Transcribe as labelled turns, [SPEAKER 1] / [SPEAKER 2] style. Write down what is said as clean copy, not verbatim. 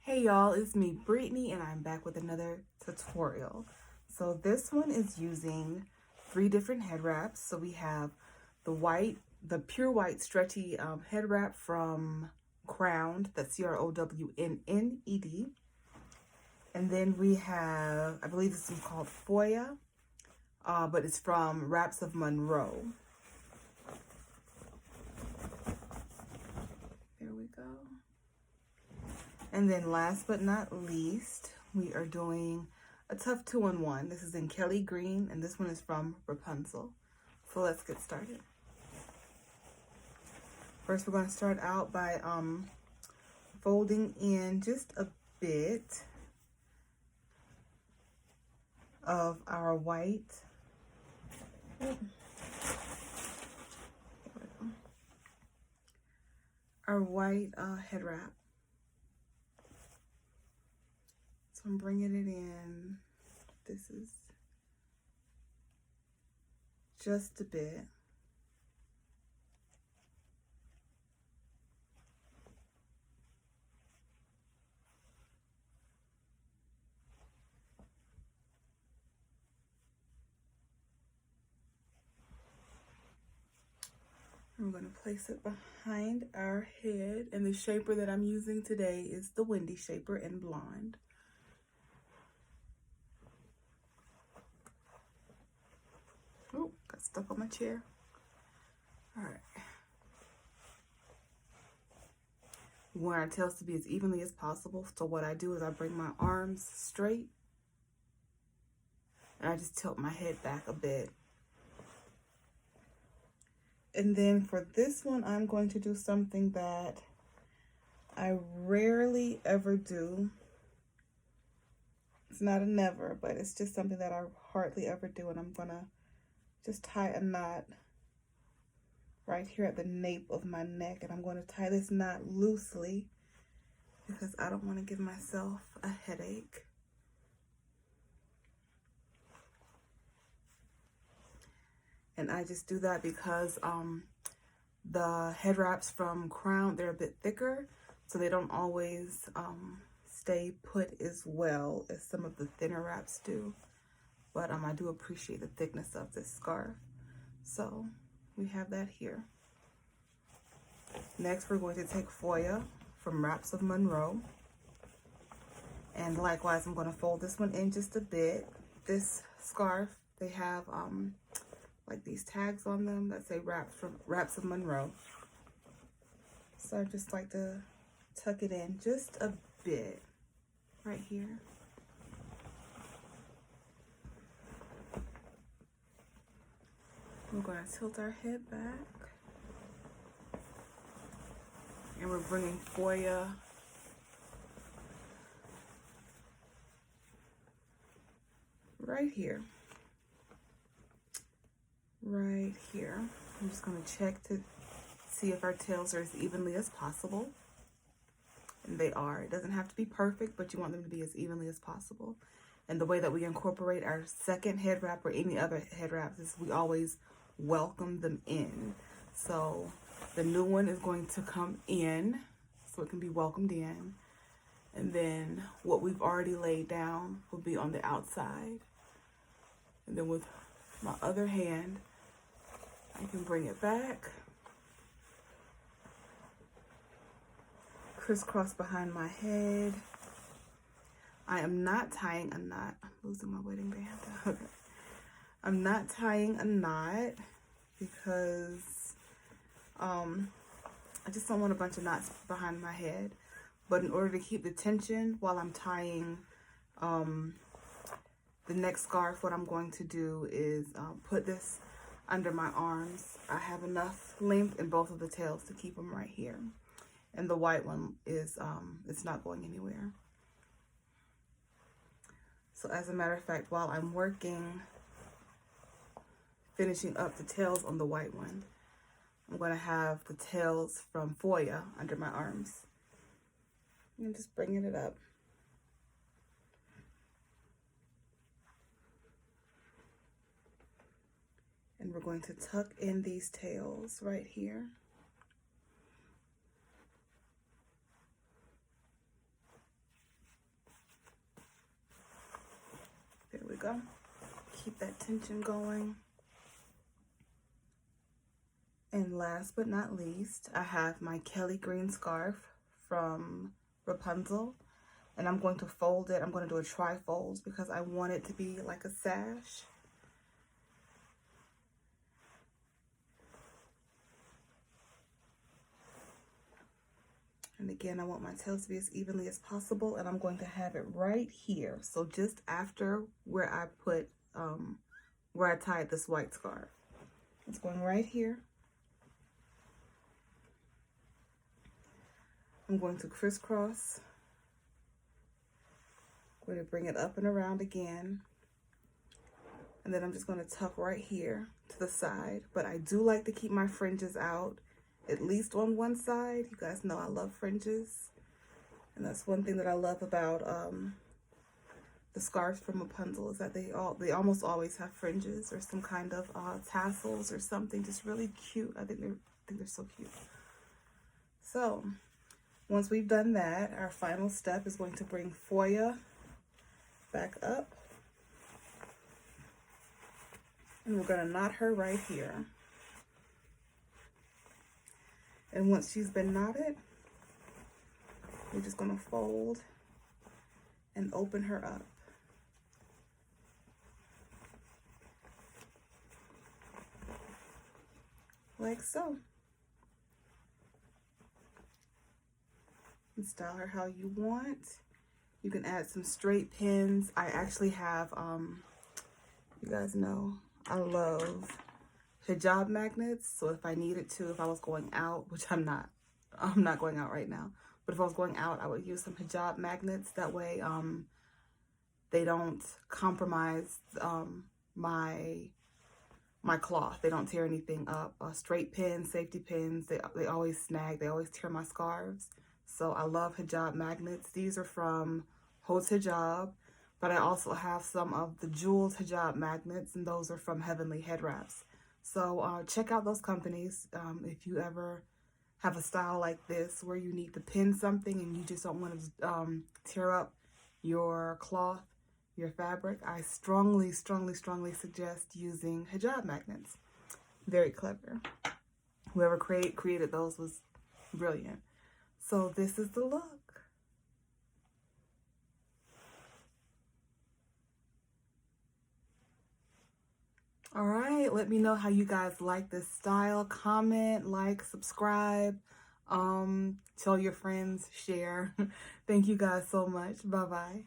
[SPEAKER 1] Hey y'all, it's me Brittany and I'm back with another tutorial. So this one is using 3 different head wraps. So we have the Pure White Stretchy head wrap from Crowned, that's Crowned. And then we have, I believe this one's called Foya, but it's from Wraps of Monroe. There we go. And then last but not least, we are doing a tough 2-in-1. This is in Kelly Green, and this one is from Wrapunzel. So let's get started. First, we're going to start out by folding in just a bit of our white. Our white head wrap. So I'm bringing it in. This is just a bit. I'm going to place it behind our head, and the shaper that I'm using today is the Windy Shaper in Blonde. Oh, got stuck on my chair. All right. We want our tails to be as evenly as possible, so what I do is I bring my arms straight, and I just tilt my head back a bit. And then for this one, I'm going to do something that I rarely ever do. It's not a never, but it's just something that I hardly ever do. And I'm gonna just tie a knot right here at the nape of my neck. And I'm going to tie this knot loosely because I don't want to give myself a headache. And I just do that because the head wraps from Crown, they're a bit thicker, so they don't always stay put as well as some of the thinner wraps do. But I do appreciate the thickness of this scarf. So we have that here. Next, we're going to take Foya from Wraps of Monroe. And likewise, I'm going to fold this one in just a bit. This scarf, they have like these tags on them that say Wraps of Monroe. So I just like to tuck it in just a bit right here. We're going to tilt our head back, and we're bringing Foya right here. Right here. I'm just going to check to see if our tails are as evenly as possible. And they are. It doesn't have to be perfect, but you want them to be as evenly as possible. And the way that we incorporate our second head wrap or any other head wraps is we always welcome them in. So the new one is going to come in so it can be welcomed in. And then what we've already laid down will be on the outside. And then with my other hand, I can bring it back, crisscross behind my head. I am not tying a knot. I'm losing my wedding band. Okay. I'm not tying a knot because I just don't want a bunch of knots behind my head. But in order to keep the tension while I'm tying the next scarf, what I'm going to do is put this under my arms. I have enough length in both of the tails to keep them right here. And the white one is, it's not going anywhere. So as a matter of fact, while I'm finishing up the tails on the white one, I'm going to have the tails from Foya under my arms. I'm just bringing it up. And we're going to tuck in these tails right here. go. Keep that tension going. And last but not least, I have my Kelly Green Scarf from Wrapunzel. And I'm going to fold it. I'm going to do a tri-fold because I want it to be like a sash. And again, I want my tails to be as evenly as possible, and I'm going to have it right here. So just after where I put, where I tied this white scarf. It's going right here. I'm going to crisscross. I'm going to bring it up and around again. And then I'm just going to tuck right here to the side. But I do like to keep my fringes out, at least on one side. You guys know I love fringes. And that's one thing that I love about the scarves from Wrapunzel is that they almost always have fringes or some kind of tassels or something, just really cute. I think they're so cute. So once we've done that, our final step is going to bring Foya back up. And we're going to knot her right here. And once she's been knotted, we're just going to fold and open her up. Like so. And style her how you want. You can add some straight pins. I actually have, you guys know, I love hijab magnets. So if I needed to, if I was going out, which I'm not going out right now, but if I was going out, I would use some hijab magnets. That way, they don't compromise my cloth. They don't tear anything up. Straight pins, safety pins, they always snag. They always tear my scarves. So I love hijab magnets. These are from Haute Hijab, but I also have some of the jeweled hijab magnets, and those are from Heavenly Head Wraps. So check out those companies if you ever have a style like this where you need to pin something and you just don't want to tear up your cloth, your fabric. I strongly suggest using hijab magnets. Very clever. Whoever created those was brilliant. So this is the look. All right, let me know how you guys like this style. Comment, like, subscribe, tell your friends, share. Thank you guys so much. Bye-bye.